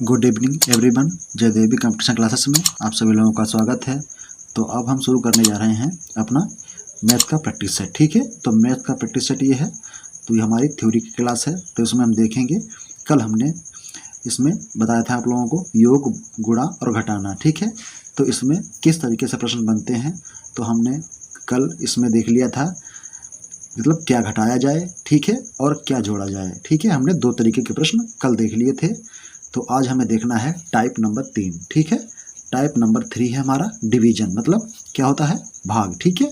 Good evening everyone. Jaidevi competition classes में आप सभी लोगों का स्वागत है। तो अब हम शुरू करने जा रहे हैं अपना मैथ का प्रैक्टिस सेट। ठीक है, तो मैथ का प्रैक्टिस सेट ये है। तो ये हमारी थ्योरी की क्लास है। तो इसमें हम देखेंगे, कल हमने इसमें बताया था आप लोगों को योग, गुणा और घटाना। ठीक है, तो इसमें किस तरीके से प्रश्न बनते हैं तो हमने कल इसमें देख लिया था, मतलब क्या घटाया जाए, ठीक है, और क्या जोड़ा जाए। ठीक है, हमने दो तरीके के प्रश्न कल देख लिए थे। तो आज हमें देखना है टाइप नंबर 3। ठीक है, टाइप नंबर 3 है हमारा डिवीजन, मतलब क्या होता है, भाग। ठीक है,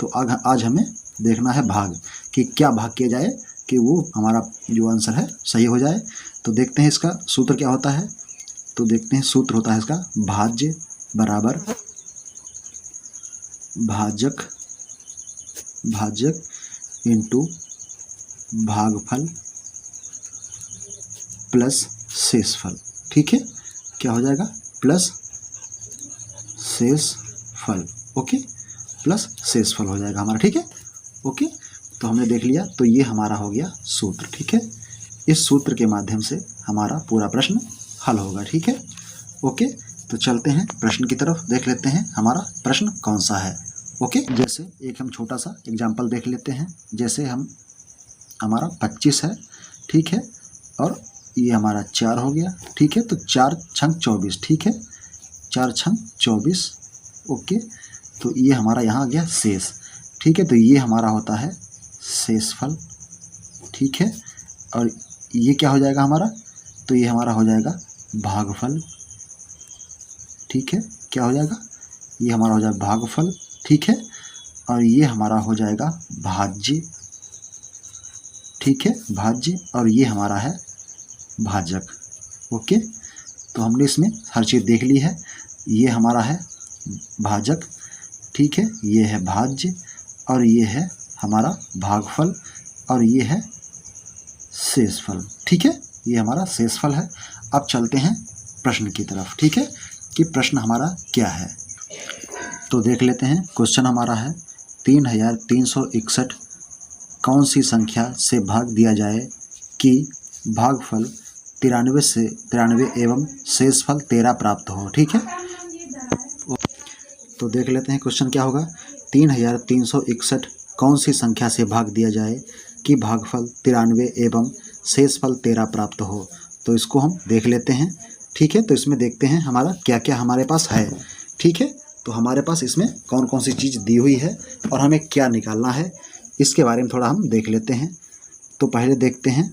तो आज हमें देखना है भाग, कि क्या भाग किया जाए कि वो हमारा जो आंसर है सही हो जाए। तो देखते हैं इसका सूत्र क्या होता है। तो देखते हैं, सूत्र होता है इसका भाज्य बराबर भाजक इंटू भागफल प्लस शेषफल। ठीक है, क्या हो जाएगा, प्लस शेषफल। ओके, प्लस शेषफल हो जाएगा हमारा। ठीक है, ओके, तो हमने देख लिया। तो ये हमारा हो गया सूत्र। ठीक है, इस सूत्र के माध्यम से हमारा पूरा प्रश्न हल होगा। ठीक है, ओके, तो चलते हैं प्रश्न की तरफ, देख लेते हैं हमारा प्रश्न कौन सा है। ओके, जैसे एक हम छोटा सा एग्जाम्पल देख लेते हैं। जैसे हमारा 25 है, ठीक है, और ये हमारा 4 हो गया। ठीक है, तो 4 छंग 24। ठीक है, 4 छंग 24। ओके, तो ये हमारा यहाँ आ गया शेष। ठीक है, तो ये हमारा होता है शेषफल। ठीक है, और ये क्या हो जाएगा हमारा, तो ये हमारा हो जाएगा भागफल। ठीक है, क्या हो जाएगा, ये हमारा हो जाएगा भागफल। ठीक है, और ये हमारा हो जाएगा भाज्य। ठीक है, भाज्य, और ये हमारा है भाजक। ओके, तो हमने इसमें हर चीज़ देख ली है। ये हमारा है भाजक, ठीक है, ये है भाज्य, और ये है हमारा भागफल, और ये है शेषफल। ठीक है, ये हमारा शेषफल है। अब चलते हैं प्रश्न की तरफ। ठीक है, कि प्रश्न हमारा क्या है। तो देख लेते हैं, क्वेश्चन हमारा है 3361 कौन सी संख्या से भाग दिया जाए कि भागफल 93 एवं शेषफल 13 प्राप्त हो। ठीक है, तो देख लेते हैं क्वेश्चन क्या होगा। 3361 कौन सी संख्या से भाग दिया जाए कि भागफल 93 एवं शेषफल 13 प्राप्त हो। तो इसको हम देख लेते हैं। ठीक है, तो इसमें देखते हैं हमारा क्या क्या हमारे पास है। ठीक है, तो हमारे पास इसमें कौन कौन सी चीज़ दी हुई है और हमें क्या निकालना है, इसके बारे में थोड़ा हम देख लेते हैं। तो पहले देखते हैं,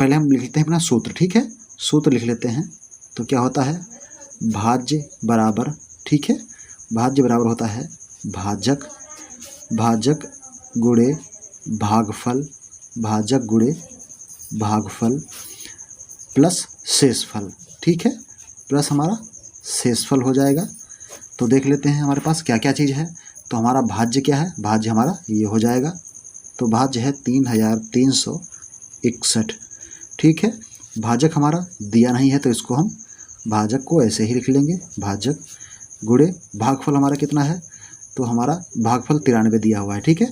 पहले हम लिख लेते हैं अपना सूत्र। ठीक है, सूत्र लिख लेते हैं। तो क्या होता है, भाज्य बराबर, ठीक है, भाज्य बराबर होता है भाजक गुणे भागफल, भाजक गुणे भागफल प्लस शेषफल। ठीक है, प्लस हमारा शेषफल हो जाएगा। तो देख लेते हैं हमारे पास क्या क्या चीज़ है। तो हमारा भाज्य क्या है, भाज्य हमारा ये हो जाएगा। तो भाज्य है 3361। ठीक है, भाजक हमारा दिया नहीं है, तो इसको हम भाजक को ऐसे ही लिख लेंगे, भाजक गुणे भागफल हमारा कितना है, तो हमारा भागफल 93 दिया हुआ है। ठीक है,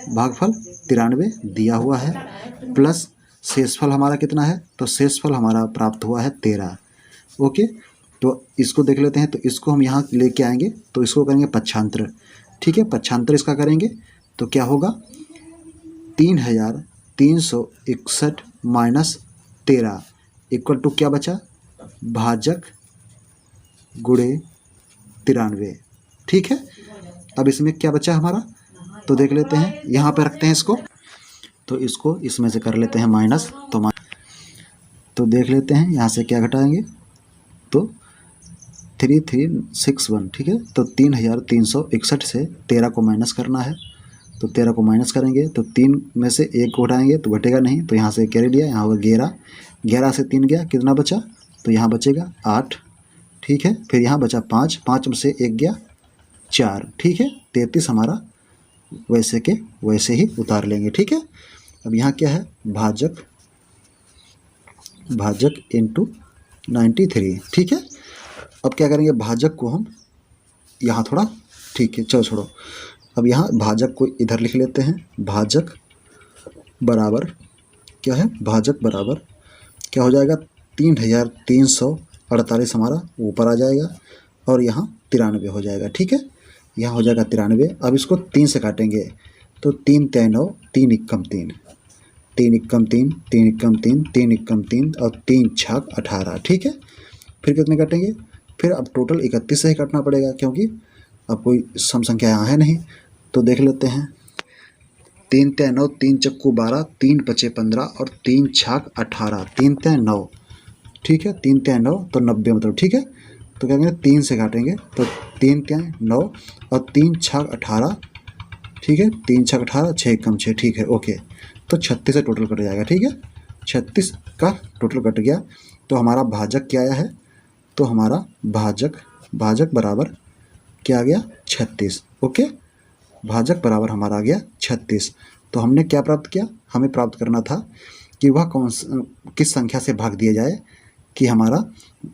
भागफल 93 दिया हुआ है, प्लस शेषफल हमारा कितना है, तो शेषफल हमारा प्राप्त हुआ है 13। ओके, तो इसको देख लेते हैं। तो इसको हम यहाँ लेके आएंगे, तो इसको करेंगे पक्षांतर। ठीक है, पक्षांतर इसका करेंगे तो क्या होगा, 3361 माइनस 13 इक्वल टू क्या बचा, भाजक गुणे 93। ठीक है, अब इसमें क्या बचा हमारा, तो देख लेते हैं, यहाँ पे रखते हैं इसको। तो इसको इसमें से कर लेते हैं माइनस। तो देख लेते हैं यहाँ से क्या घटाएंगे, तो 3361। ठीक है, तो 3361 से 13 को माइनस करना है। तो 13 को माइनस करेंगे तो 3 में से 1 को घटाएंगे तो घटेगा नहीं, तो यहाँ से कैरी लिया, यहाँ होगा 11। 11 से 3 गया, कितना बचा, तो यहाँ बचेगा 8। ठीक है, फिर यहाँ बचा 5, 5 में से 1 गया 4। ठीक है, 33 हमारा वैसे के वैसे ही उतार लेंगे। ठीक है, अब यहाँ क्या है, भाजक इंटू 93। ठीक है, अब क्या करेंगे, भाजक को हम यहाँ थोड़ा, ठीक है, चलो छोड़ो, अब यहाँ भाजक को इधर लिख लेते हैं। भाजक बराबर क्या है, भाजक बराबर क्या हो जाएगा, 3348 हमारा ऊपर आ जाएगा और यहाँ 93 हो जाएगा। ठीक है, यहाँ हो जाएगा 93। अब इसको 3 से काटेंगे तो 3 3 9, 3 एकम 3, 3 एकम 3, 3 एकम 3, 3 एकम 3 और 3 छक 18। ठीक है, फिर कितने काटेंगे? फिर अब टोटल 31 से ही काटना पड़ेगा क्योंकि अब कोई सम संख्या यहाँ है नहीं। तो देख लेते हैं, 3 3 9, 3 चक्कू 12, 3 पचे 15 और 3 छक 18, 3 3 9। ठीक है, 3 3 9 तो 90 मतलब। ठीक है, तो क्या करेंगे 3 से काटेंगे तो 3 3 9 और 3 छक 18। ठीक है, 3 छक 18, 6 एकम 6। ठीक है, ओके। तो 36 से टोटल कट जाएगा। ठीक है, 36 का टोटल कट गया तो हमारा भाजक क्या आया है? तो हमारा भाजक बराबर क्या आ गया? 36। ओके, भाजक बराबर हमारा आ गया 36। तो हमने क्या प्राप्त किया? हमें प्राप्त करना था कि वह किस संख्या से भाग दिया जाए कि हमारा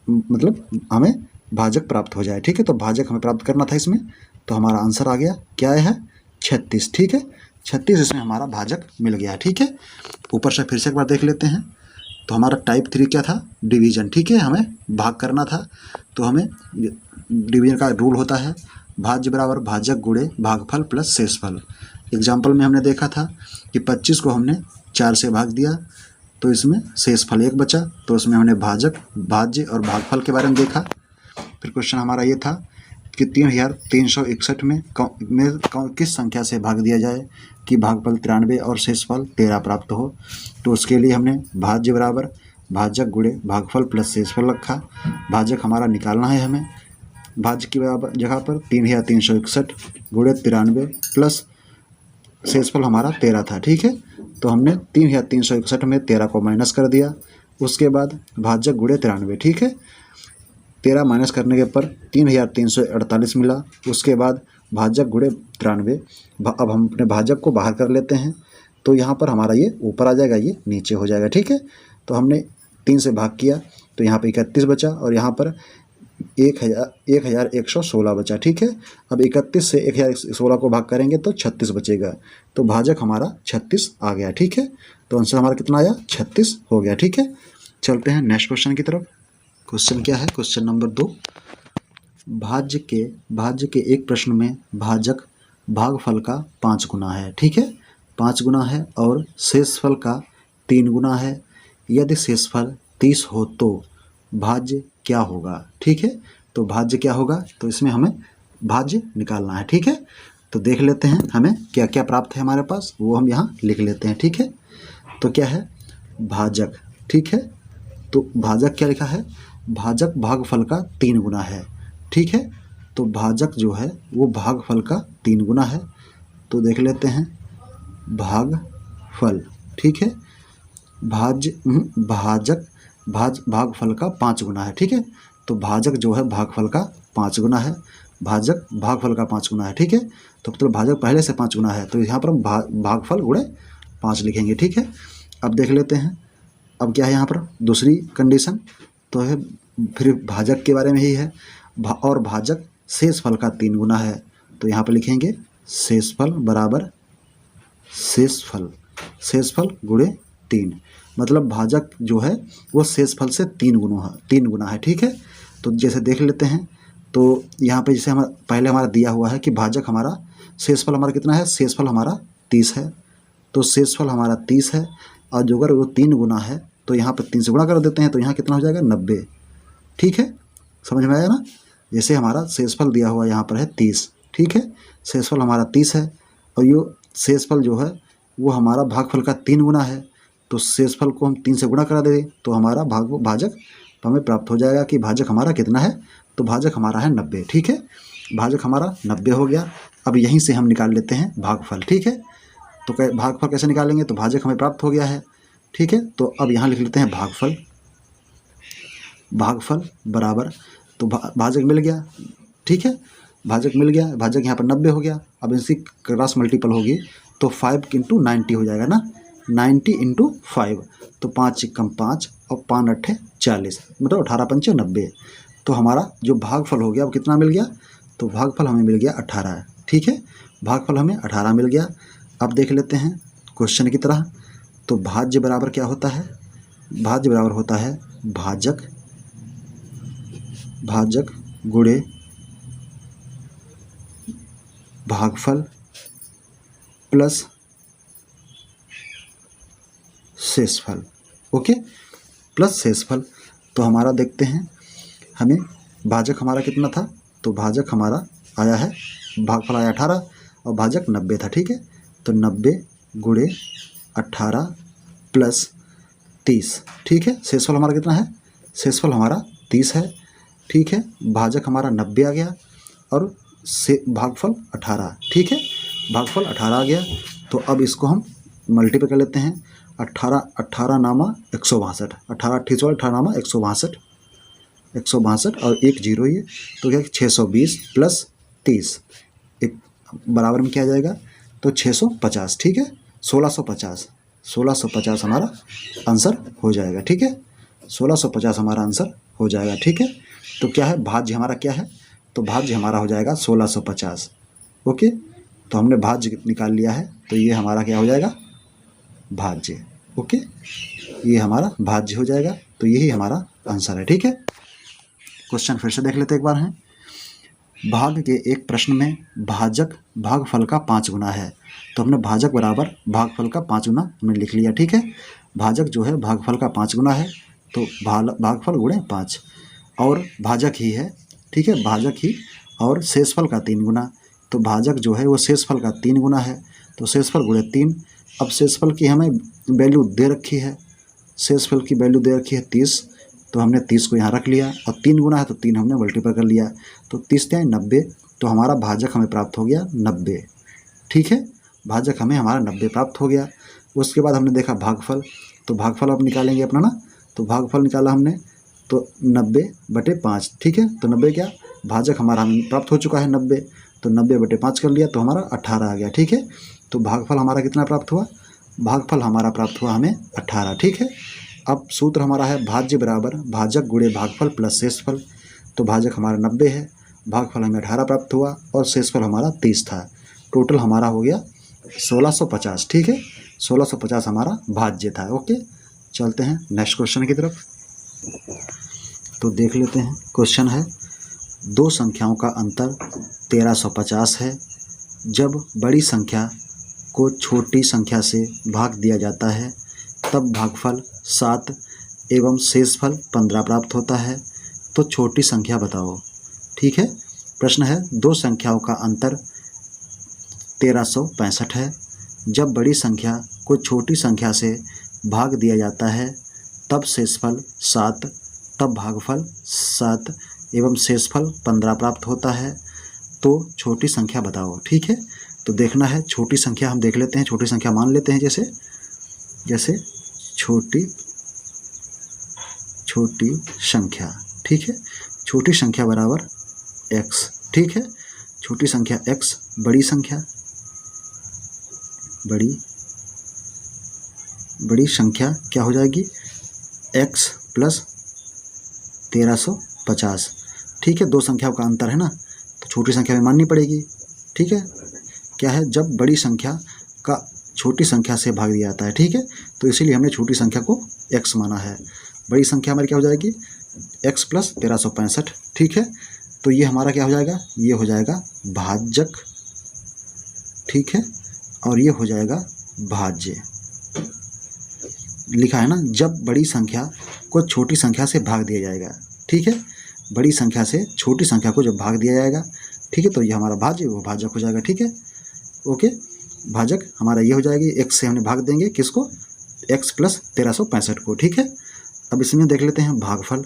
मतलब हमें भाजक प्राप्त हो जाए। ठीक है, तो भाजक हमें प्राप्त करना था इसमें, तो हमारा आंसर आ गया क्या है? 36। ठीक है, 36 इसमें हमारा भाजक मिल गया। ठीक है, ऊपर से फिर से एक बार देख लेते हैं। तो हमारा टाइप 3 क्या था? डिवीजन। ठीक है, हमें भाग करना था तो हमें डिवीजन का रूल होता है भाज्य बराबर भाजक गुणे भागफल प्लस शेषफल। एग्जाम्पल में हमने देखा था कि 25 को हमने 4 से भाग दिया तो इसमें शेषफल 1 बचा, तो उसमें हमने भाज्य और भागफल के बारे में देखा। फिर क्वेश्चन हमारा ये था कि 3361 में किस संख्या से भाग दिया जाए कि भागफल 93 और शेषफल 13 प्राप्त हो। तो उसके लिए हमने भाज्य बराबर भाजक गुणे भागफल प्लस शेषफल रखा। भाजक हमारा निकालना है हमें, भाज्य की जगह पर 3361 गुणे 93 प्लस शेषफल हमारा 13 था। ठीक है, तो हमने 3361 में 13 को माइनस कर दिया। उसके बाद भाजक गुणे 93। ठीक है, 13 माइनस करने के पर 3348 मिला। उसके बाद भाजक गुणे 93। अब हम अपने भाजक को बाहर कर लेते हैं तो यहाँ पर हमारा ये ऊपर आ जाएगा, ये नीचे हो जाएगा। ठीक है, तो हमने 3 से भाग किया तो यहाँ पर 31 बचा और यहाँ पर 1116 बचा। ठीक है, अब 31 से 1016 को भाग करेंगे तो 36 बचेगा, तो भाजक हमारा 36 आ गया। ठीक है, तो आंसर हमारा कितना आया? 36 हो गया। ठीक है, चलते हैं नेक्स्ट क्वेश्चन की तरफ। क्वेश्चन क्या है? Question number 2। भाज्य के एक प्रश्न में भाजक भागफल का 5 गुना है। ठीक है, 5 गुना है और शेषफल का 3 गुना है। यदि शेषफल 30 हो तो भाज्य क्या होगा? ठीक है, तो भाज्य क्या होगा? तो इसमें हमें भाज्य निकालना है। ठीक है, तो देख लेते हैं हमें क्या क्या प्राप्त है हमारे पास, वो हम यहाँ लिख लेते हैं। ठीक है, तो क्या है? भाजक। ठीक है, तो भाजक क्या लिखा है? भाजक भागफल का 3 गुना है। ठीक है, तो भाजक जो है वो भागफल का 3 गुना है। तो देख लेते हैं भागफल। ठीक है, भाजक भागफल का 5 गुना है। ठीक है, तो भाजक जो है भागफल का 5 गुना है, भाजक भागफल का 5 गुना है। ठीक है, तो मतलब भाजक पहले से 5 गुना है तो यहाँ पर हम भागफल गुणे 5 लिखेंगे। ठीक है, अब देख लेते हैं अब क्या है यहाँ पर दूसरी कंडीशन, तो है फिर भाजक के बारे में ही है और भाजक शेषफल का 3 गुना है। तो यहाँ पर लिखेंगे शेषफल बराबर शेषफल गुणे 3, मतलब भाजक जो है वो शेषफल से 3 गुना है। ठीक है, तो जैसे देख लेते हैं तो यहाँ पे जैसे हम पहले हमारा दिया हुआ है कि भाजक हमारा शेषफल हमारा कितना है? शेषफल हमारा 30 है, तो शेषफल हमारा 30 है और जो अगर वो 3 गुना है तो यहाँ पर 3 से गुणा कर देते हैं तो यहाँ कितना हो जाएगा? 90। ठीक है, समझ में आया ना? जैसे हमारा शेषफल दिया हुआ यहाँ पर है 30। ठीक है, शेषफल हमारा 30 है और ये शेषफल जो है वो हमारा भागफल का 3 गुना है, तो शेषफल को हम 3 से गुणा करा दें तो हमारा भाजक हमें प्राप्त हो जाएगा कि भाजक हमारा कितना है? तो भाजक हमारा है 90। ठीक है, भाजक हमारा 90 हो गया। अब यहीं से हम निकाल लेते हैं भागफल। ठीक है, तो भागफल कैसे निकालेंगे? तो भाजक हमें प्राप्त हो गया है। ठीक है, तो अब यहाँ लिख लेते हैं भागफल बराबर, तो भाजक मिल गया। ठीक है, भाजक मिल गया, भाजक यहाँ पर 90 हो गया। अब इसी क्रॉस मल्टीपल होगी तो 5 × 90 हो जाएगा ना, 90 × 5, तो 5 एकम 5 और 5 अट्ठे 40, मतलब 18 पंचे 90। तो हमारा जो भागफल हो गया वो कितना मिल गया? तो भागफल हमें मिल गया 18। ठीक है, भागफल हमें 18 मिल गया। अब देख लेते हैं क्वेश्चन की तरह, तो भाज्य बराबर क्या होता है? भाज्य बराबर होता है भाजक गुणे भागफल प्लस शेषफल। ओके, प्लस शेषफल। तो हमारा देखते हैं, हमें भाजक हमारा कितना था, तो भाजक हमारा आया है, भागफल आया 18 और भाजक 90 था। ठीक है, तो 90 गुणे 18 प्लस 30। ठीक है, शेषफल हमारा कितना है, शेषफल हमारा 30 है। ठीक है, भाजक हमारा 90 आ गया और से भागफल 18। ठीक है, भागफल 18 आ गया। तो अब इसको हम मल्टीप्लाई कर लेते हैं। 18 नामा 162, 18 28 18 नामा 162 और एक जीरो ही है, तो क्या 620 प्लस 30 एक बराबर में क्या आ जाएगा, तो 650। ठीक है, 1650 हमारा आंसर हो जाएगा। ठीक है, 1650 हमारा आंसर हो जाएगा। ठीक है, तो क्या है, भाज्य हमारा क्या है, तो भाज्य हमारा हो जाएगा 1650। ओके, तो हमने भाज्य निकाल लिया है, तो ये हमारा क्या हो जाएगा, भाज्य। ओके, ये हमारा भाज्य हो जाएगा, तो यही हमारा आंसर है। ठीक है, क्वेश्चन फिर से देख लेते एक बार हैं। भाग के एक प्रश्न में भाजक भागफल का 5 गुना है, तो हमने भाजक बराबर भागफल का 5 गुना हमने लिख लिया। ठीक है, भाजक जो है भागफल का 5 गुना है, तो भागफल गुणे 5 और भाजक ही है। ठीक है, भाजक ही और शेषफल का 3 गुना, तो भाजक जो है वो शेषफल का 3 गुना है, तो शेषफल गुणे 3। अब शेषफल की हमें वैल्यू दे रखी है, शेषफल की वैल्यू दे रखी है 30, तो हमने 30 को यहाँ रख लिया और 3 गुना है तो 3 हमने मल्टीप्लाई कर लिया, तो 30 या 90, तो हमारा भाजक हमें प्राप्त हो गया 90। ठीक है, भाजक हमें हमारा 90 प्राप्त हो गया। उसके बाद हमने देखा भागफल, तो भागफल अब निकालेंगे अपना ना, तो भागफल निकाला हमने, तो 90/5। ठीक है, तो 90 क्या, भाजक हमारा हमें प्राप्त हो चुका है 90, तो 90/5 कर लिया, तो हमारा 18 आ गया। ठीक है, तो भागफल हमारा कितना प्राप्त हुआ, भागफल हमारा प्राप्त हुआ हमें 18। ठीक है, अब सूत्र हमारा है भाज्य बराबर भाजक गुणे भागफल प्लस शेषफल, तो भाजक हमारा 90 है, भागफल हमें 18 प्राप्त हुआ और शेषफल हमारा 30 था। टोटल हमारा हो गया 1650। ठीक है, 1650 हमारा भाज्य था। ओके, चलते हैं नेक्स्ट क्वेश्चन की तरफ। तो देख लेते हैं, क्वेश्चन है, दो संख्याओं का अंतर 1350 है, जब बड़ी संख्या को छोटी संख्या से भाग दिया जाता है तब भागफल 7 एवं शेषफल 15 प्राप्त होता है, तो छोटी संख्या बताओ। ठीक है, प्रश्न है, दो संख्याओं का अंतर 1365 है, जब बड़ी संख्या को छोटी संख्या से भाग दिया जाता है तब शेषफल 7, तब भागफल 7 एवं शेषफल 15 प्राप्त होता है, तो छोटी संख्या बताओ। ठीक है, तो देखना है छोटी संख्या, हम देख लेते हैं, छोटी संख्या मान लेते हैं, जैसे छोटी संख्या। ठीक है, छोटी संख्या बराबर x। ठीक है, छोटी संख्या x, बड़ी संख्या क्या हो जाएगी, x प्लस 1350। ठीक है, दो संख्याओं का अंतर है ना, तो छोटी संख्या में माननी पड़ेगी। ठीक है, क्या है, जब बड़ी संख्या का छोटी संख्या से भाग दिया जाता है। ठीक है, तो इसीलिए हमने छोटी संख्या को x माना है। बड़ी संख्या हमारी क्या हो जाएगी, x प्लस 1365। ठीक है, तो ये हमारा क्या हो जाएगा, ये हो जाएगा भाजक। ठीक है, और ये हो जाएगा भाज्य। लिखा है ना, जब बड़ी संख्या को छोटी संख्या से भाग दिया जाएगा। ठीक है, बड़ी संख्या से छोटी संख्या को जब भाग दिया जाएगा, ठीक है, तो ये हमारा भाज्य, वो भाजक हो जाएगा। ठीक है, ओके, भाजक हमारा ये हो जाएगी, x से हमने भाग देंगे किसको, x प्लस 1365 को। ठीक है, अब इसमें देख लेते हैं भागफल,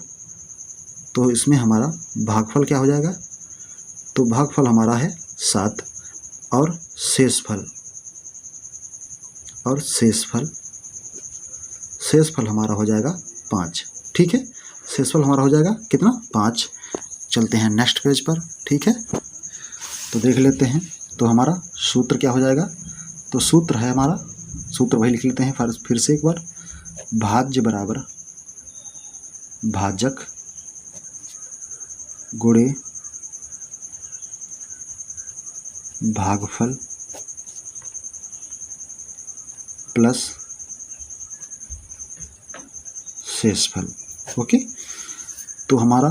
तो इसमें हमारा भागफल क्या हो जाएगा, तो भागफल हमारा है 7 और शेषफल हमारा हो जाएगा 5। ठीक है, शेषफल हमारा हो जाएगा कितना, 5। चलते हैं नेक्स्ट पेज पर। ठीक है, तो देख लेते हैं, तो हमारा सूत्र क्या हो जाएगा, तो सूत्र है हमारा, सूत्र वही लिख लेते हैं फिर से एक बार, भाज्य बराबर भाजक गुणे भागफल प्लस शेषफल। ओके, तो हमारा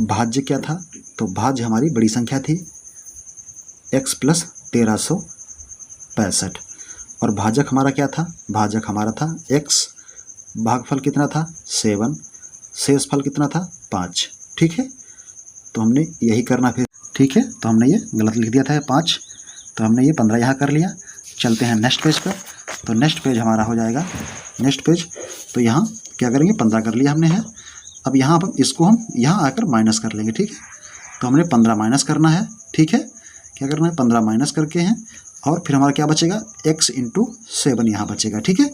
भाज्य क्या था, तो भाज्य हमारी बड़ी संख्या थी x प्लस 1365, और भाजक हमारा क्या था, भाजक हमारा था x, भागफल कितना था 7, शेषफल कितना था 5। ठीक है, तो हमने यही करना फिर। ठीक है, तो हमने ये गलत लिख दिया था 5, तो हमने ये 15 यहाँ कर लिया। चलते हैं नेक्स्ट पेज पर। तो नेक्स्ट पेज हमारा हो जाएगा, नेक्स्ट पेज, तो यहाँ क्या करेंगे 15 कर लिया हमने है। अब यहाँ पर इसको हम यहाँ आकर माइनस कर लेंगे। ठीक है, तो हमने 15 माइनस करना है। ठीक है, क्या करना है 15 माइनस करके हैं, और फिर हमारा क्या बचेगा x इंटू 7 यहाँ बचेगा। ठीक है,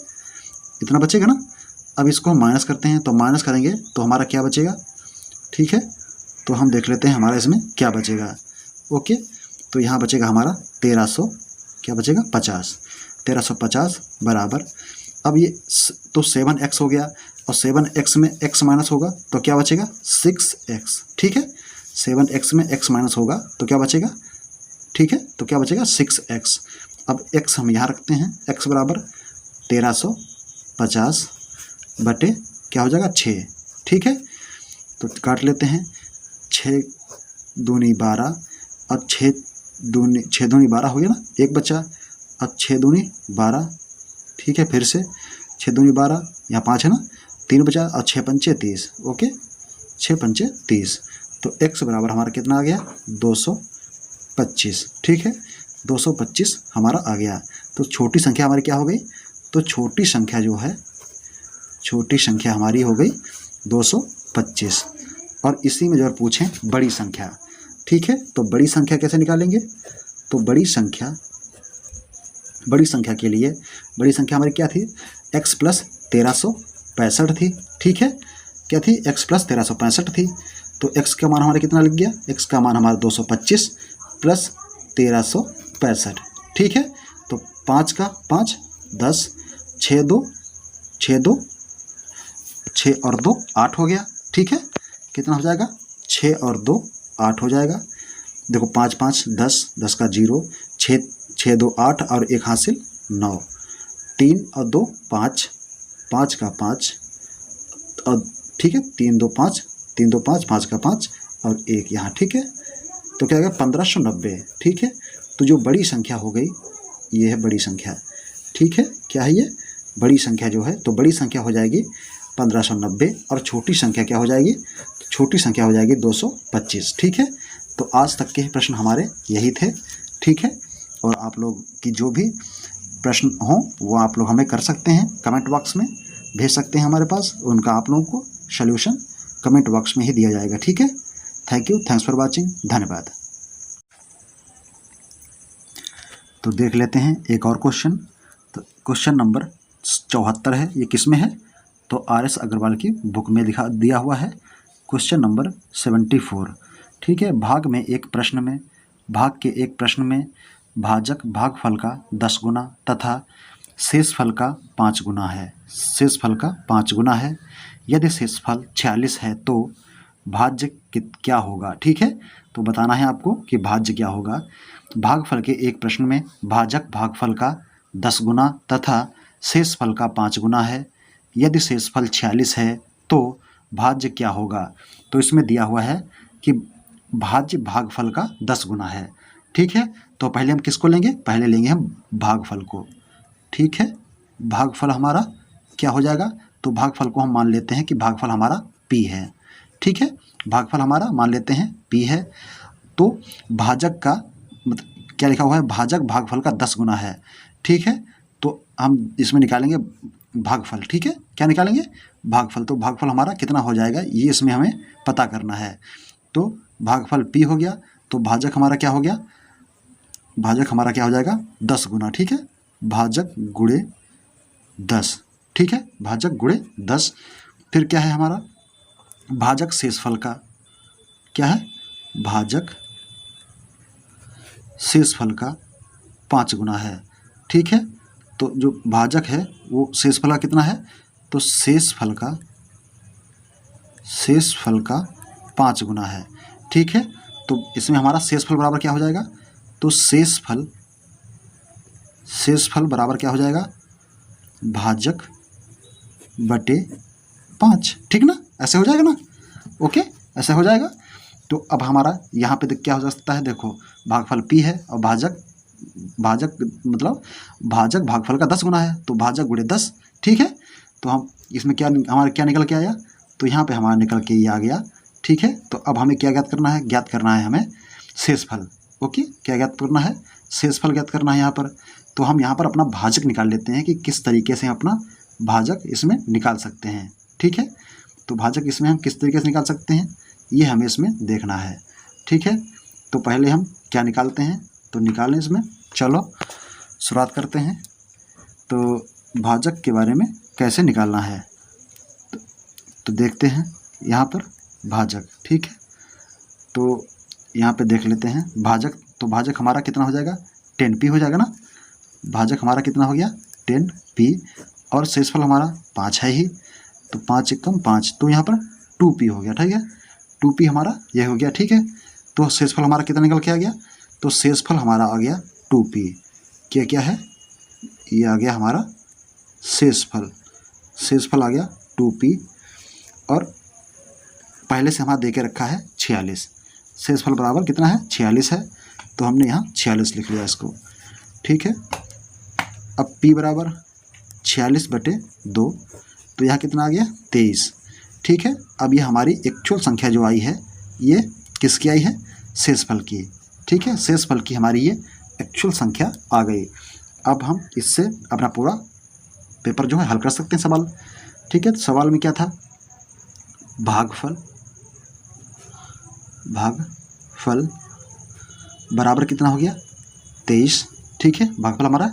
इतना बचेगा ना। अब इसको हम माइनस करते हैं, तो माइनस करेंगे तो हमारा क्या बचेगा। ठीक है, तो हम देख लेते हैं हमारा इसमें क्या बचेगा। ओके, तो यहाँ बचेगा हमारा 1300, क्या बचेगा 50, 1350 बराबर, अब ये तो 7x हो गया, और 7x में x माइनस होगा तो क्या बचेगा 6x। ठीक है, 7x में x माइनस होगा तो क्या बचेगा, ठीक है, तो क्या बचेगा 6x। अब x हम यहाँ रखते हैं, x बराबर 1350 बटे क्या हो जाएगा 6। ठीक है, तो काट लेते हैं, 6 दूनी 12, और 6 दूनी 12 हो गया ना, एक बचा, अब 6 दूनी 12। ठीक है, फिर से 6 दूनी 12, यहाँ 5 है ना, 3 बचा, और 6 पंचे 30। ओके, 6 पंचे 30, तो x बराबर हमारा कितना आ गया 225। ठीक है, 225 हमारा आ गया। तो छोटी संख्या हमारी क्या हो गई, तो छोटी संख्या जो है, छोटी संख्या हमारी हो गई 225। और इसी में जो पूछें बड़ी संख्या, ठीक है, तो बड़ी संख्या कैसे निकालेंगे, तो बड़ी संख्या के लिए बड़ी संख्या हमारी क्या थी, x प्लस 1365 थी। ठीक है, क्या थी, x प्लस 1365 थी। तो x का मान हमारा कितना लग गया, x का मान हमारा 225 प्लस 1365। ठीक है, तो 5 का 5 10, 6 और 2 8 हो गया। ठीक है, कितना हो जाएगा 6 और 2 8 हो जाएगा। देखो 5 5 10, 10 का 0, 6 2 8 और 1 हासिल 9, 3 और 2 5, 5 का 5, और ठीक है 3 2 5, 3 2 5, 5 का 5 और 1 यहाँ। ठीक है, तो क्या होगा 1590। ठीक है, तो जो बड़ी संख्या हो गई ये है बड़ी संख्या। ठीक है, क्या है ये बड़ी संख्या जो है, तो बड़ी संख्या हो जाएगी 1590, और छोटी संख्या क्या हो जाएगी, छोटी संख्या हो जाएगी 225। ठीक है, तो आज तक के प्रश्न हमारे यही थे। ठीक है, और आप लोग की जो भी प्रश्न हों वो आप लोग हमें कर सकते हैं, कमेंट बॉक्स में भेज सकते हैं हमारे पास, उनका आप लोगों को सल्यूशन कमेंट बॉक्स में ही दिया जाएगा। ठीक है, thank you, thanks for watching, धन्यवाद। तो देख लेते हैं एक और क्वेश्चन। तो क्वेश्चन नंबर 74 है, ये किस में है, तो RS अग्रवाल की बुक में दिया हुआ है। Question number 74। ठीक है, भाग के एक प्रश्न में भाजक भागफल का 10 गुना तथा शेषफल का 5 गुना है। शेषफल का 5 गुना है। यदि शेषफल 46 है तो भाज्य क्या होगा। ठीक है, तो बताना है आपको कि भाज्य क्या होगा। भागफल के एक प्रश्न में भाजक भागफल का 10 गुना तथा शेषफल का 5 गुना है। यदि शेषफल 46 है तो भाज्य क्या होगा। तो इसमें दिया हुआ है कि भाज्य भागफल का 10 गुना है। ठीक है, तो पहले हम किसको लेंगे, पहले लेंगे हम भागफल को। ठीक है, भागफल हमारा क्या हो जाएगा, तो भागफल को हम मान लेते हैं कि भागफल हमारा p है। ठीक है, भागफल हमारा मान लेते हैं p है। तो भाजक का क्या लिखा हुआ है, भाजक भागफल का 10 गुना है। ठीक है, तो हम इसमें निकालेंगे भागफल। ठीक है, क्या निकालेंगे, भागफल। तो भागफल हमारा कितना हो जाएगा ये इसमें हमें पता करना है। तो भागफल p हो गया, तो भाजक हमारा क्या हो गया, भाजक हमारा क्या हो जाएगा 10 गुना। ठीक है, भाजक गुणे 10। ठीक है, भाजक गुणे 10। फिर क्या है हमारा, भाजक शेषफल का क्या है, भाजक शेषफल का 5 गुना है। ठीक है, तो जो भाजक है वो शेषफल का कितना है, तो शेषफल का 5 गुना है। ठीक है, तो इसमें हमारा शेषफल बराबर क्या हो जाएगा, तो शेषफल बराबर क्या हो जाएगा, भाजक बटे 5। ठीक ना, ऐसे हो जाएगा ना, ओके, ऐसे हो जाएगा। तो अब हमारा यहाँ पे क्या हो सकता है, देखो भागफल p है और भाजक मतलब भाजक भागफल का 10 गुना है, तो भाजक गुणे 10, ठीक है। तो हम इसमें क्या हमारा क्या निकल के आया, तो यहाँ पे हमारा निकल के ये आ गया, ठीक है। तो अब हमें क्या ज्ञात करना है, ज्ञात करना है हमें शेषफल, ओके, क्या ज्ञात करना है, शेषफल ज्ञात करना है यहाँ पर। तो हम यहाँ पर अपना भाजक निकाल लेते हैं कि किस तरीके से हम अपना भाजक इसमें निकाल सकते हैं, ठीक है। तो भाजक इसमें हम किस तरीके से निकाल सकते हैं, ये हमें इसमें देखना है, ठीक है। तो पहले हम क्या निकालते हैं, तो निकालें इसमें, चलो शुरुआत करते हैं। तो भाजक के बारे में कैसे निकालना है, तो देखते हैं यहाँ पर भाजक, ठीक है। तो यहाँ पे देख लेते हैं भाजक, तो भाजक हमारा कितना हो जाएगा, 10p हो जाएगा ना, भाजक हमारा कितना हो गया 10p, और शेषफल हमारा 5 है ही, तो 5 एकम 5, तो यहाँ पर 2p हो गया, ठीक है, 2p हमारा ये हो गया, ठीक है। तो शेषफल हमारा कितना निकल के आ गया, तो शेषफल हमारा आ गया 2p, क्या है, ये आ गया हमारा शेषफल आ गया 2p, और पहले से हमारा दे के रखा है 46, शेषफल बराबर कितना है 46 है, तो हमने यहाँ 46 लिख लिया इसको, ठीक है। अब p बराबर 46/2, तो यहाँ कितना आ गया 23, ठीक है। अब ये हमारी एक्चुअल संख्या जो आई है, ये किसकी आई है, शेषफल की, ठीक है, शेषफल की हमारी ये एक्चुअल संख्या आ गई। अब हम इससे अपना पूरा पेपर जो है हल कर सकते हैं सवाल, ठीक है। तो सवाल में क्या था, भागफल बराबर कितना हो गया 23, ठीक है, भागफल हमारा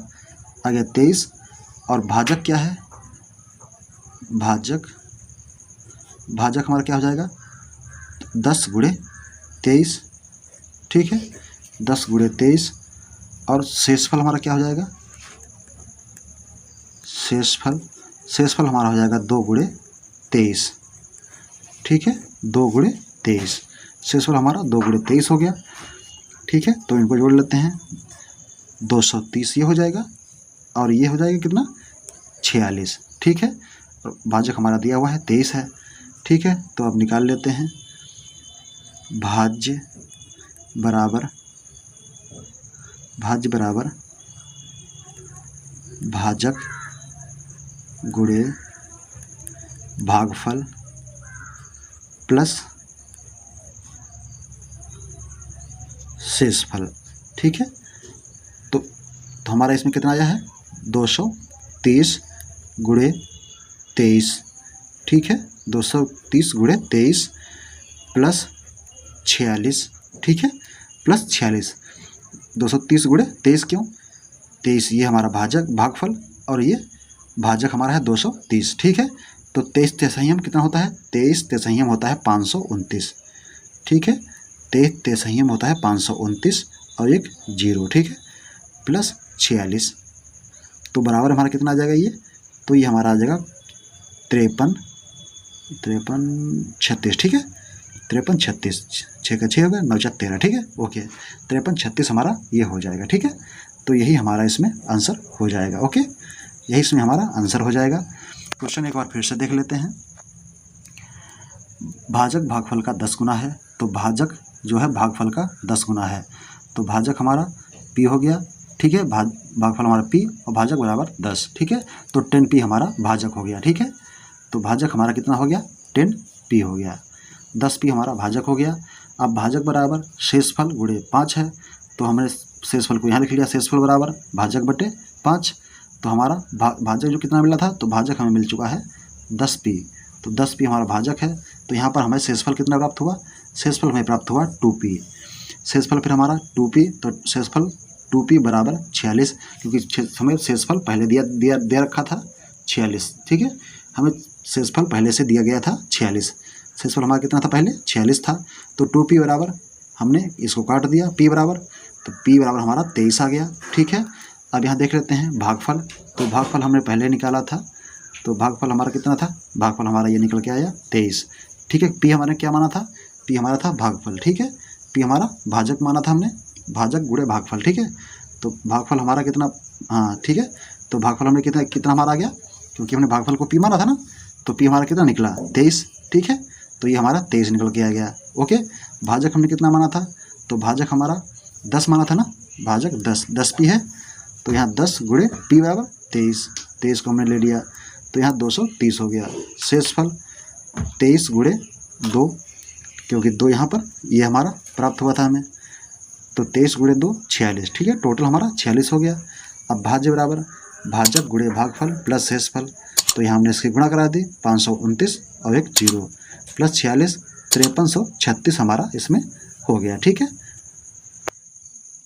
आ गया 23, और भाजक क्या है, भाजक हमारा क्या हो जाएगा 10 गुणे 23, ठीक है, 10 गुणे 23, और शेषफल हमारा क्या हो जाएगा, शेषफल हमारा हो जाएगा 2 गुणे 23, ठीक है, 2 गुणे 23, शेषफल हमारा 2 गुणे 23 हो गया, ठीक है। तो इनको जोड़ लेते हैं, 230 ये हो जाएगा, और ये हो जाएगा कितना 46, ठीक है। और भाजक हमारा दिया हुआ है 23 है, ठीक है। तो अब निकाल लेते हैं, भाज्य बराबर भाजक गुणे भागफल प्लस शेषफल, ठीक है। तो हमारा इसमें कितना आया है 230 गुणे 23, ठीक है, 230 गुणे 23 प्लस 46, ठीक है, प्लस 46, 230 गुणे 23 क्यों, 23 ये हमारा भागफल, और ये भाजक हमारा है 230, ठीक है। तो 23 तेसहियम कितना होता है, 23 तेसहियम होता है 529, ठीक है, 23 तेसहियम होता है 529 और एक 0, ठीक है, प्लस 46, तो बराबर हमारा कितना आ जाएगा ये, तो ये हमारा आ जाएगा 53 36, ठीक है, 53 36, 6 का 6 हो गया, 9 4 13, ठीक है, ओके, 53 36 हमारा ये हो जाएगा, ठीक है। तो यही हमारा इसमें आंसर हो जाएगा, ओके, यही इसमें हमारा आंसर हो जाएगा। क्वेश्चन एक बार फिर से देख लेते हैं, भाजक भागफल का 10 गुना है, तो भाजक जो है भागफल का 10 गुना है, तो भाजक हमारा p हो गया, ठीक है, भागफल हमारा p और भाजक बराबर 10, ठीक है। तो 10p हमारा भाजक हो गया, ठीक है। तो भाजक हमारा कितना हो गया 10p हो गया, 10p हमारा भाजक हो गया। अब भाजक बराबर शेषफल गुणे 5 है, तो हमने शेषफल को यहाँ लिख लिया, शेषफल बराबर भाजक बटे 5, तो हमारा भाजक जो कितना मिला था, तो भाजक हमें मिल चुका है 10p, तो 10p हमारा भाजक है। तो यहाँ पर हमें शेषफल कितना प्राप्त हुआ, शेषफल हमें प्राप्त हुआ 2p, शेषफल फिर हमारा 2p, तो शेषफल 2p बराबर 46, क्योंकि हमें शेषफल पहले दे रखा था 46, ठीक है, हमें शेषफल पहले से दिया गया था 46, शेषफल हमारा कितना था पहले 46 था, तो 2p बराबर हमने इसको काट दिया p बराबर, तो p बराबर हमारा 23 आ गया, ठीक है। अब यहाँ देख लेते हैं भागफल, तो भागफल हमने पहले निकाला था, तो भागफल हमारा कितना था, भागफल हमारा ये निकल के आया 23, ठीक है। p हमारे क्या माना था, p हमारा था भागफल, ठीक है, p हमारा भाजक माना था हमने, भाजक गुणे भागफल, ठीक है। तो भागफल हमारा कितना, हाँ ठीक है, तो भागफल हमें कितना हमारा आ गया, क्योंकि हमने भागफल को p माना था ना, तो p हमारा कितना निकला 23, ठीक है। तो ये हमारा 23 निकल के आ गया। ओके, भाजक हमने कितना माना था, तो भाजक हमारा 10 माना था ना, भाजक 10 पी है, तो यहाँ 10 गुणे पी बराबर 23 को हमने ले लिया, तो यहाँ 230 हो गया। शेषफल 23 गुणे 2, क्योंकि 2 यहाँ पर ये हमारा प्राप्त हुआ था हमें, तो 23 गुणे 2 46, ठीक है, टोटल हमारा 46 हो गया। अब भाज्य बराबर भाजक गुणे भागफल प्लस शेषफल, तो यहाँ हमने इसकी गुणा करा दी, 529 और एक 0 प्लस 46, 5336 हमारा इसमें हो गया, ठीक है।